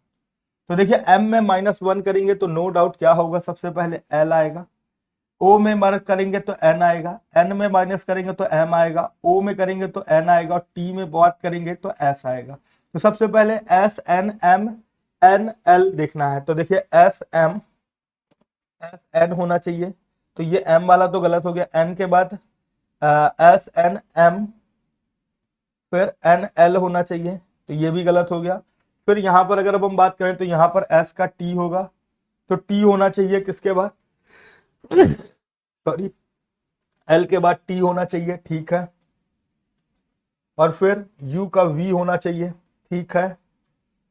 तो देखिए m में -1 करेंगे तो नो डाउट क्या होगा, सबसे पहले l आएगा, o में माइनस करेंगे तो n आएगा, n में माइनस करेंगे तो m आएगा, o में करेंगे तो n आएगा और t में बात करेंगे तो s आएगा। तो सबसे पहले s n m n l देखना है। तो देखिए s m s n होना चाहिए, तो ये m वाला तो गलत हो गया। n के बाद s n m फिर n l होना चाहिए, तो ये भी गलत हो गया। फिर यहाँ पर अगर अब हम बात करें तो यहाँ पर s का t होगा, तो t होना चाहिए किसके बाद, सॉरी l के बाद t होना चाहिए, ठीक है। और फिर u का v होना चाहिए, ठीक है।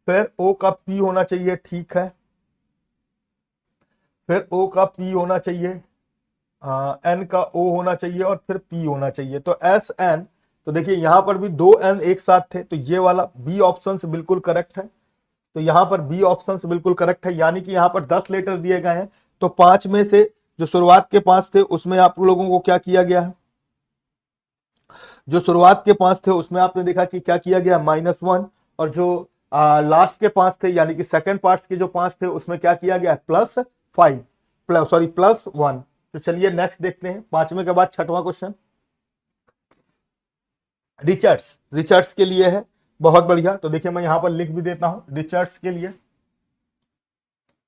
फिर o का p होना चाहिए, ठीक है। फिर o का p होना चाहिए, n का o होना चाहिए और फिर p होना चाहिए। तो s n, तो देखिए यहां पर भी 2 n एक साथ थे, तो ये वाला b ऑप्शन बिल्कुल करेक्ट है। तो यहां पर b ऑप्शन बिल्कुल करेक्ट है, यानी कि यहां पर 10 लेटर दिए गए हैं, तो 5 में से जो शुरुआत के 5 थे उसमें आप लोगों को क्या किया गया है, जो शुरुआत के 5 थे उसमें आपने देखा कि क्या किया गया, -1, और जो लास्ट के 5 थे यानी कि सेकंड पार्ट्स के जो 5 थे उसमें क्या किया गया, +5, +1। तो चलिए नेक्स्ट देखते हैं, पांचवें के बाद छठवां क्वेश्चन रिचर्ड्स के लिए है। बहुत बढ़िया, तो देखिए मैं यहां पर लिख भी देता हूं रिचर्ड्स के लिए,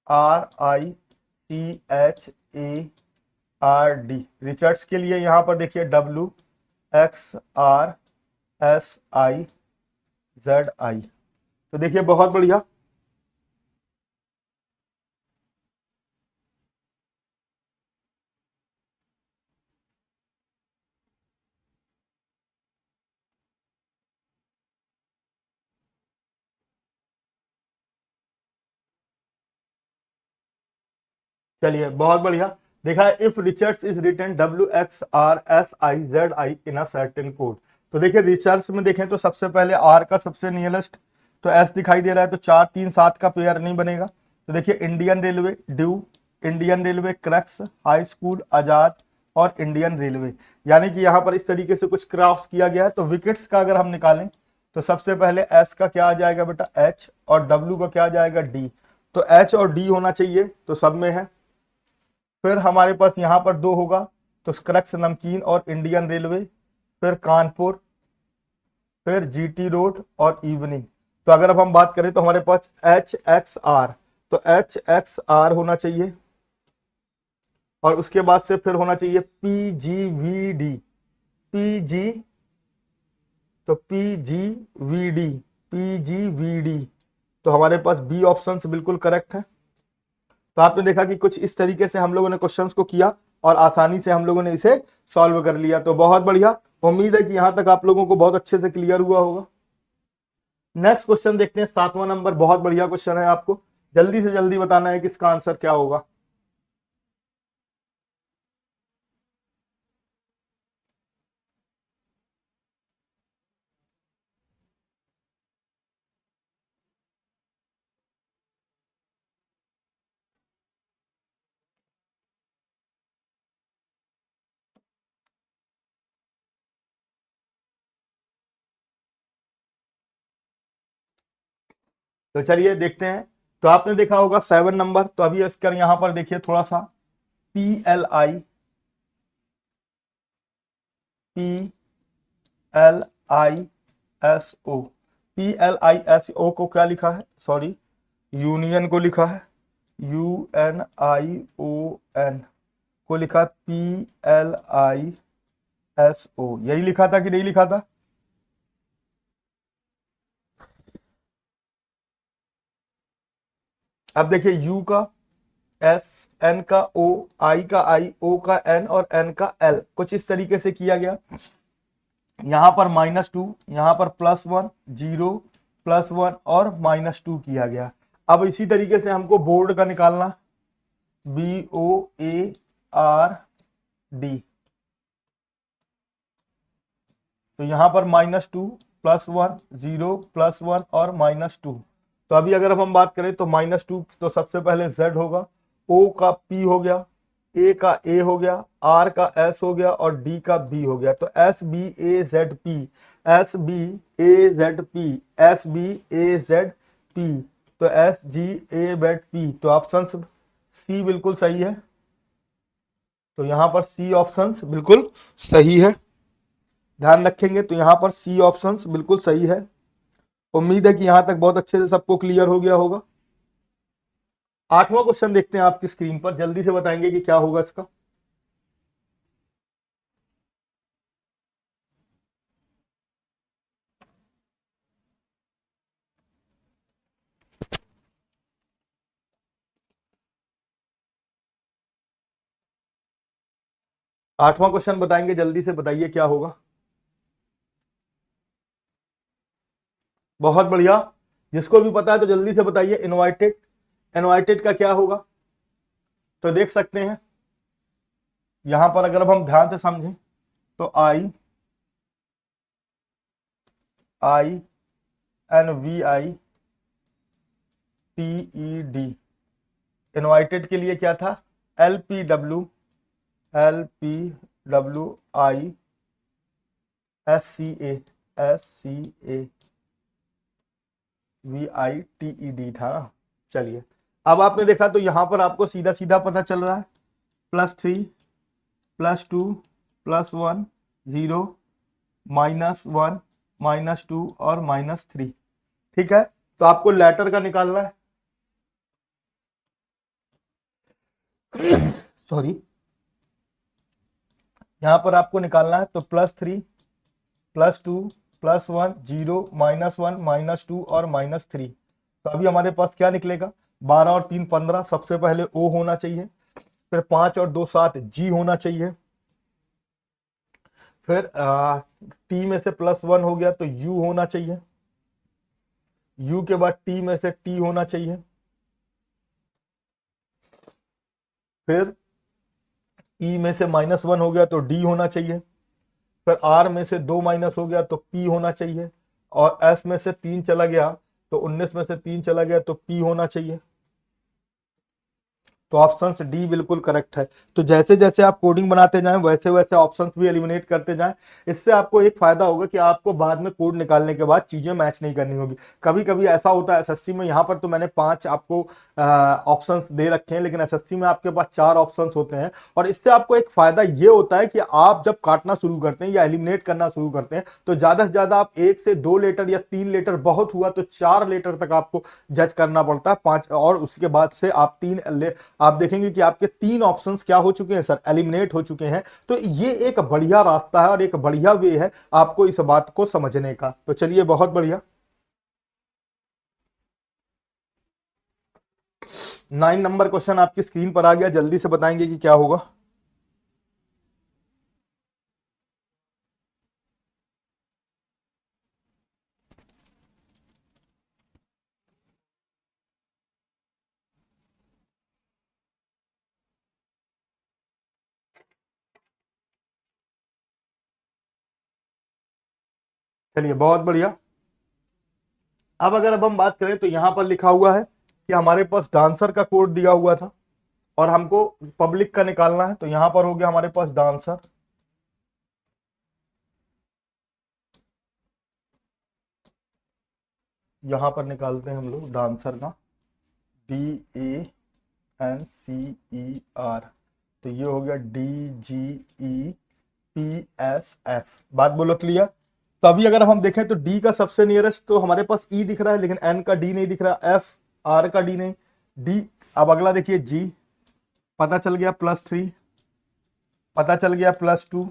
RICHARD, रिचर्ड्स के लिए यहां पर देखिए WXRSIZI। तो देखिए बहुत बढ़िया, चलिए बहुत बढ़िया। देखा है, if Richards is written WXRSIZI in a certain code. तो देखिए रिचर्ड्स में देखें तो सबसे पहले आर का सबसे नियरेस्ट तो एस दिखाई दे रहा है, तो 4 3 7 का पेयर नहीं बनेगा। तो देखिए Indian railway, due, Indian railway, crux, high school, Azad और इंडियन रेलवे, यानी कि यहाँ पर इस तरीके से कुछ क्रॉस किया गया है। तो विकेट्स का अगर हम निकालें तो सबसे पहले एस का क्या आ जाएगा बेटा, एच, और डब्ल्यू का क्या आ जाएगा, डी। तो एच और डी होना चाहिए, तो सब में है। फिर हमारे पास यहाँ पर 2 होगा, तो क्रक्स, नमकीन और इंडियन रेलवे, फिर कानपुर, फिर जीटी रोड और इवनिंग। तो अगर अब हम बात करें तो हमारे पास HXR, तो HXR होना चाहिए, और उसके बाद से फिर होना चाहिए PGVD, PG, तो PGVD, तो हमारे पास बी ऑप्शन बिल्कुल करेक्ट है। तो आपने देखा कि कुछ इस तरीके से हम लोगों ने क्वेश्चंस को किया और आसानी से हम लोगों ने इसे सॉल्व कर लिया। तो बहुत बढ़िया, उम्मीद है कि यहां तक आप लोगों को बहुत अच्छे से क्लियर हुआ होगा। नेक्स्ट क्वेश्चन देखते हैं, 7वां नंबर, बहुत बढ़िया क्वेश्चन है, आपको जल्दी से जल्दी बताना है कि इसका आंसर क्या होगा। तो चलिए देखते हैं। तो आपने देखा होगा 7 नंबर, तो अभी इसका यहां पर देखिए थोड़ा सा, PLI, PLISO, PLISO को क्या लिखा है, सॉरी यूनियन को लिखा है, UNION को लिखा, PLISO, यही लिखा था कि नहीं लिखा था। अब देखिए यू का एस, एन का ओ, आई का आई, ओ का एन और एन का एल, कुछ इस तरीके से किया गया। यहां पर -2, यहां पर +1, 0, +1 और -2 किया गया। अब इसी तरीके से हमको बोर्ड का निकालना, BOARD, तो यहां पर -2, +1, 0, +1 और -2। तो अभी अगर हम बात करें तो -2 तो सबसे पहले Z होगा, O का P हो गया, A का A हो गया, R का S हो गया और D का B हो गया। तो SBAZP, SBAZP, SBAZP, तो SGAZP, तो ऑप्शन सी बिल्कुल सही है। तो यहां पर सी ऑप्शन बिल्कुल सही है, ध्यान रखेंगे। तो यहां पर सी ऑप्शन बिल्कुल सही है। उम्मीद है कि यहां तक बहुत अच्छे से सबको क्लियर हो गया होगा। 8वां क्वेश्चन देखते हैं आपकी स्क्रीन पर, जल्दी से बताएंगे कि क्या होगा इसका। 8वां क्वेश्चन बताएंगे, जल्दी से बताइए क्या होगा। बहुत बढ़िया, जिसको भी पता है तो जल्दी से बताइए। इनवाइटेड, इनवाइटेड का क्या होगा। तो देख सकते हैं यहां पर अगर अब हम ध्यान से समझें तो INVITED, इनवाइटेड के लिए क्या था, LPW, LPWISCAVITED था ना। चलिए, अब आपने देखा तो यहां पर आपको सीधा सीधा पता चल रहा है, +3 +2 +1 0 -1 -2 और -3। ठीक है, तो आपको लेटर का निकालना है, सॉरी, यहां पर आपको निकालना है तो +3 +2 +1 0 -1 -2 और -3। तो अभी हमारे पास क्या निकलेगा, 12 और 3 15, सबसे पहले O होना चाहिए, फिर 5 और 2 7 G होना चाहिए, फिर T में से +1 हो गया तो U होना चाहिए, U के बाद T में से T होना चाहिए, फिर E में से -1 हो गया तो D होना चाहिए, फिर R में से 2 माइनस हो गया तो P होना चाहिए, और S में से 3 चला गया तो 19 में से 3 चला गया तो P होना चाहिए। तो ऑप्शन डी बिल्कुल करेक्ट है। तो जैसे जैसे आप कोडिंग बनाते जाएं वैसे वैसे ऑप्शंस भी एलिमिनेट करते जाएं। इससे आपको एक फायदा होगा कि आपको बाद में कोड निकालने के बाद चीजें मैच नहीं करनी होगी। कभी कभी ऐसा होता है एसएससी में, यहाँ पर तो मैंने 5 आपको ऑप्शंस दे रखे हैं, लेकिन एसएससी में आपके पास 4 ऑप्शंस होते हैं। और इससे आपको एक फायदा ये होता है कि आप जब काटना शुरू करते हैं या एलिमिनेट करना शुरू करते हैं तो ज्यादा से ज्यादा आप 1 से 2 लेटर या 3 लेटर, बहुत हुआ तो 4 लेटर तक आपको जज करना पड़ता है, 5, और उसके बाद से आप देखेंगे कि आपके 3 ऑप्शंस क्या हो चुके हैं सर, एलिमिनेट हो चुके हैं। तो ये एक बढ़िया रास्ता है और एक बढ़िया वे है आपको इस बात को समझने का। तो चलिए, बहुत बढ़िया। 9 नंबर क्वेश्चन आपकी स्क्रीन पर आ गया, जल्दी से बताएंगे कि क्या होगा। चलिए, बहुत बढ़िया। अब हम बात करें तो यहां पर लिखा हुआ है कि हमारे पास डांसर का कोड दिया हुआ था और हमको पब्लिक का निकालना है। तो यहां पर हो गया हमारे पास डांसर, यहां पर निकालते हैं हम लोग डांसर का, DANCER। तो ये हो गया DGEPSF। बात बोलो क्लियर। तो अभी अगर हम देखें तो डी का सबसे नियरेस्ट तो हमारे पास ई दिख रहा है, लेकिन एन का डी नहीं दिख रहा, एफ आर का डी नहीं, डी। अब अगला देखिए जी, पता चल गया +3, पता चल गया +2,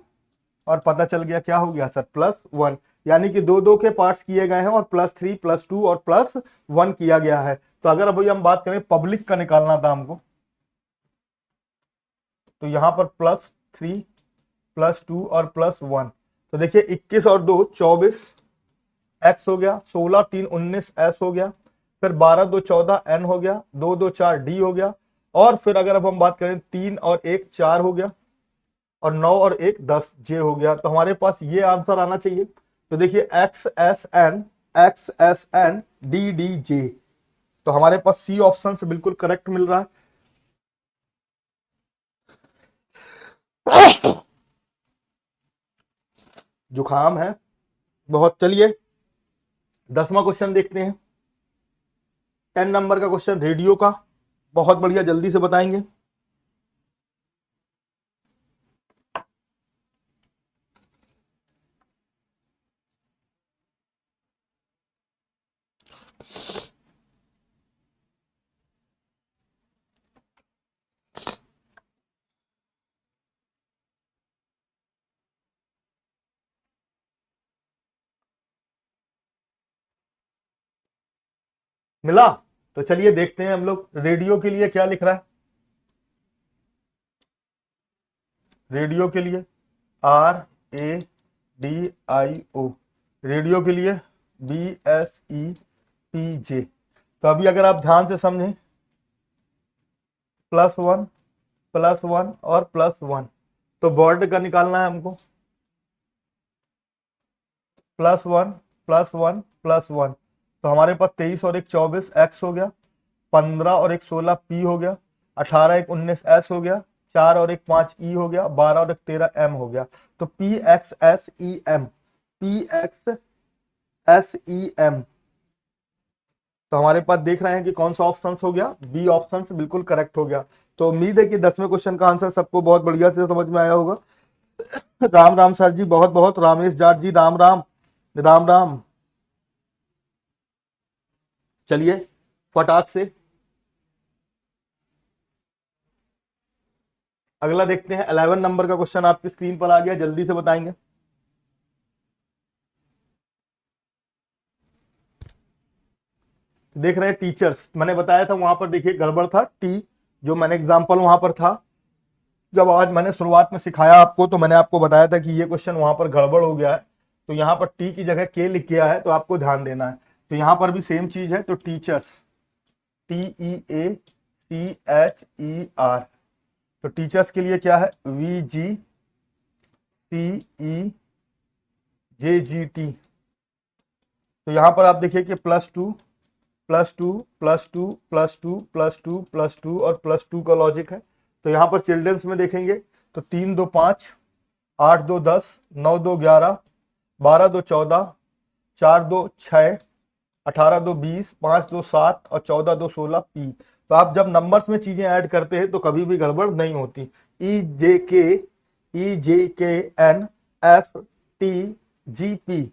और पता चल गया क्या हो गया सर, +1। यानी कि 2 2 के पार्ट्स किए गए हैं और +3 +2 और +1 किया गया है। तो अगर अभी हम बात करें पब्लिक का निकालना था हमको, तो यहां पर +3 +2 और +1। तो देखिए 21 और 2 24 एक्स हो गया, 16 3 19 एस हो गया, फिर 12 2 14 एन हो गया, 2 2 4 डी हो गया, और फिर अगर अब हम बात करें 3 और 1 4 हो गया, और 9 और 1 10 जे हो गया। तो हमारे पास ये आंसर आना चाहिए। तो देखिए XSN DDJ। तो हमारे पास सी ऑप्शन से बिल्कुल करेक्ट मिल रहा है। जुखाम है बहुत। चलिए 10वां क्वेश्चन देखते हैं, 10 नंबर का क्वेश्चन रेडियो का। बहुत बढ़िया, जल्दी से बताएंगे। मिला? तो चलिए देखते हैं हम लोग रेडियो के लिए क्या लिख रहा है। रेडियो के लिए RADIO, रेडियो के लिए BSEPJ। तो अभी अगर आप ध्यान से समझें, +1 +1 और +1, तो वर्ड का निकालना है हमको, +1 +1 +1। तो हमारे पास 23 और 1 24 एक्स हो गया, 15 और 1 16 पी हो गया, 18 1 19 एस हो गया, 4 और 1 5 ई हो गया, 12 और 1 13 एम हो गया। तो P X S E M, P X S E M. तो हमारे पास देख रहे हैं कि कौन सा ऑप्शन हो गया, बी ऑप्शन बिल्कुल करेक्ट हो गया। तो उम्मीद है कि 10वें क्वेश्चन का आंसर सबको बहुत बढ़िया से समझ में आया होगा। राम राम सर जी, बहुत बहुत। रामेश जाट जी राम राम, राम राम। चलिए फटाक से अगला देखते हैं। 11 नंबर का क्वेश्चन आपकी स्क्रीन पर आ गया, जल्दी से बताएंगे। देख रहे हैं टीचर्स, मैंने बताया था वहां पर देखिए गड़बड़ था, टी जो मैंने एग्जांपल वहां पर था, जब आज मैंने शुरुआत में सिखाया आपको तो मैंने आपको बताया था कि ये क्वेश्चन वहां पर गड़बड़ हो गया है, तो यहाँ पर टी की जगह के लिख गया है, तो आपको ध्यान देना है। तो यहाँ पर भी सेम चीज है, तो टीचर्स, TEACHER। तो टीचर्स के लिए क्या है, VGCEJGT। तो यहाँ पर आप देखिए कि +2 +2 +2 +2 +2 +2 और +2 का लॉजिक है। तो यहाँ पर चिल्ड्रंस में देखेंगे तो 3 2 5, 8 2 10, 9 2 11, 12 2 14, 4 2 6, 18 2 20, 5 2 7 और 14 2 16 पी। तो आप जब नंबर्स में चीजें ऐड करते हैं तो कभी भी गड़बड़ नहीं होती। EJKNFTGP,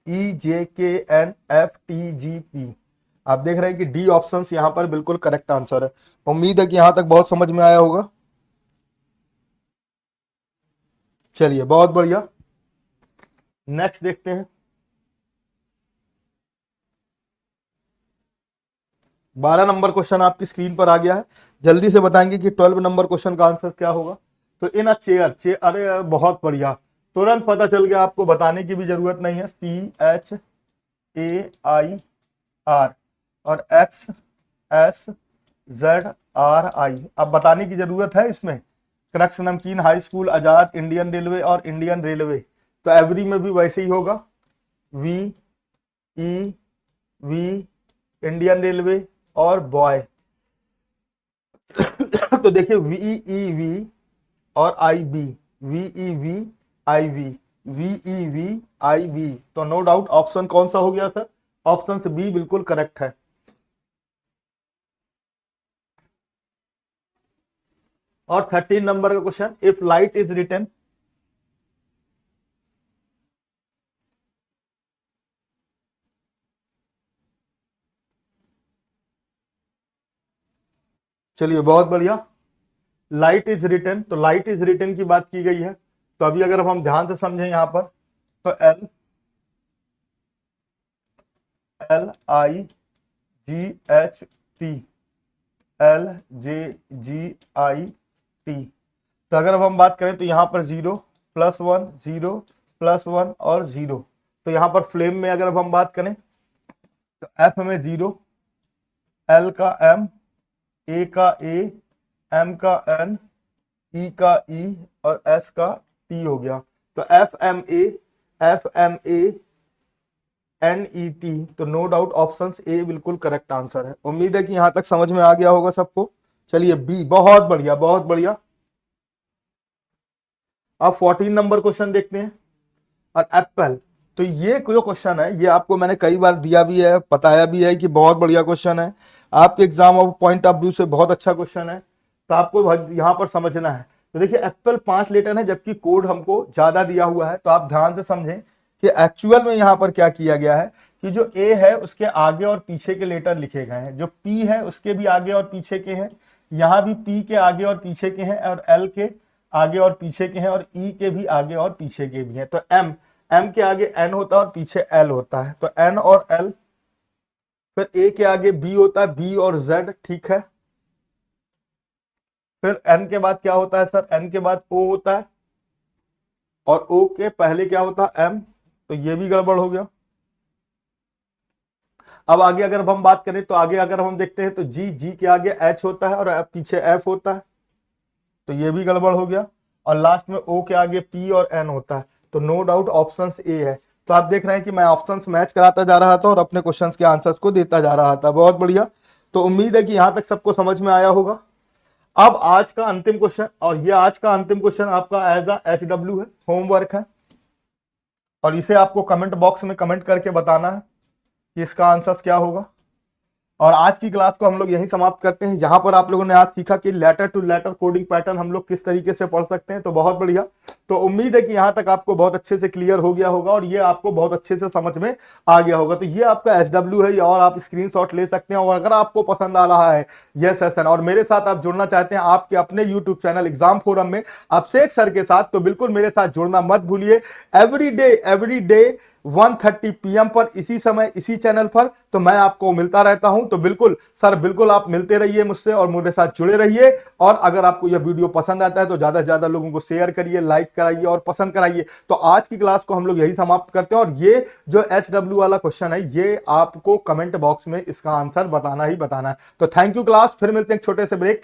EJKNFTGP। आप देख रहे हैं कि डी ऑप्शन यहाँ पर बिल्कुल करेक्ट आंसर है। उम्मीद है कि यहां तक बहुत समझ में आया होगा। चलिए बहुत बढ़िया, नेक्स्ट देखते हैं। 12 नंबर क्वेश्चन आपकी स्क्रीन पर आ गया है, जल्दी से बताएंगे कि 12 नंबर क्वेश्चन का आंसर क्या होगा। तो इन अ चेयर, चेयर, अरे बहुत बढ़िया, तुरंत पता चल गया, आपको बताने की भी जरूरत नहीं है। CHAIR और XSZRI, अब बताने की जरूरत है इसमें। क्रक्स नमकीन हाई स्कूल, आजाद, इंडियन रेलवे और इंडियन रेलवे। तो एवरी में भी वैसे ही होगा, VEV इंडियन रेलवे और बॉय। तो देखिए VEV और IB, VEV IB, VEV IB। तो नो डाउट ऑप्शन कौन सा हो गया सर, ऑप्शन से बी बिल्कुल करेक्ट है। और 13 नंबर का question, if light is written, चलिए बहुत बढ़िया। लाइट इज रिटन, तो लाइट इज रिटन की बात की गई है। तो अभी अगर हम ध्यान से समझें यहां पर, तो LIGHT तो अगर अब हम बात करें तो यहां पर 0 +1 0 +1 और 0। तो यहां पर फ्लेम में अगर अब हम बात करें तो F में 0, L का M, A का A, M का N, E का E और S का T हो गया। तो FMANET, तो नो डाउट ऑप्शन ए बिल्कुल करेक्ट आंसर है। उम्मीद है कि यहां तक समझ में आ गया होगा सबको। चलिए बी, बहुत बढ़िया बहुत बढ़िया। अब 14 नंबर क्वेश्चन देखते हैं। और एप्पल, तो ये जो क्वेश्चन है ये आपको मैंने कई बार दिया भी है, बताया भी है कि बहुत बढ़िया क्वेश्चन है, आपके exam of point of view से बहुत अच्छा क्वेश्चन है। तो आपको यहां पर समझना है। तो देखिए एप्पल 5 लेटर है, जबकि कोड हमको ज्यादा दिया हुआ है। तो आप ध्यान से समझें कि एक्चुअल में यहां पर क्या किया गया है कि जो ए है उसके आगे और पीछे के लेटर लिखे गए हैं, जो पी है उसके भी आगे और पीछे के हैं, यहां भी पी के आगे और पीछे के हैं, और एल के आगे और पीछे के हैं, और ई के भी आगे और पीछे के भी हैं। तो एम के आगे एन होता है और पीछे एल होता है, तो एन और एल। फिर ए के आगे बी होता है, बी और जेड, ठीक है। फिर एन के बाद क्या होता है सर, एन के बाद ओ होता है, और ओ के पहले क्या होता है, एम। तो ये भी गड़बड़ हो गया। अब आगे अगर हम बात करें तो आगे अगर हम देखते हैं तो जी के आगे एच होता है और पीछे एफ होता है, तो ये भी गड़बड़ हो गया। और लास्ट में ओ के आगे पी और एन होता है। तो नो डाउट ऑप्शन ए है। तो आप देख रहे हैं कि मैं ऑप्शंस मैच कराता जा रहा था और अपने क्वेश्चंस के आंसर्स को देता जा रहा था। बहुत बढ़िया। तो उम्मीद है कि यहां तक सबको समझ में आया होगा। अब आज का अंतिम क्वेश्चन, और ये आज का अंतिम क्वेश्चन आपका एज अ HW है, होमवर्क है, और इसे आपको कमेंट बॉक्स में कमेंट करके बताना है कि इसका आंसर क्या होगा। और आज की क्लास को हम लोग यहीं समाप्त करते हैं, जहां पर आप लोगों ने आज सीखा कि letter to letter coding pattern हम लोग किस तरीके से पढ़ सकते हैं। तो बहुत बढ़िया। तो उम्मीद है कि यहां तक आपको बहुत अच्छे से क्लियर हो गया होगा और ये आपको बहुत अच्छे से समझ में आ गया होगा। तो ये आपका HW है, और आप स्क्रीनशॉट ले सकते हैं। और अगर आपको पसंद आ रहा है यह सेशन और मेरे साथ आप जुड़ना चाहते हैं आपके अपने यूट्यूब चैनल एग्जाम फोरम में अभिषेक सर के साथ, तो बिल्कुल मेरे साथ जुड़ना मत भूलिए। एवरी डे 1:30 PM पर, इसी समय इसी चैनल पर तो मैं आपको मिलता रहता हूं। तो बिल्कुल सर, बिल्कुल आप मिलते रहिए मुझसे और मेरे साथ जुड़े रहिए। और अगर आपको यह वीडियो पसंद आता है तो ज्यादा से ज्यादा लोगों को शेयर करिए, लाइक कराइए और पसंद कराइए। तो आज की क्लास को हम लोग यही समाप्त करते हैं। और ये जो HW वाला क्वेश्चन है, ये आपको कमेंट बॉक्स में इसका आंसर बताना ही बताना है। तो थैंक यू क्लास, फिर मिलते हैं एक छोटे से ब्रेक के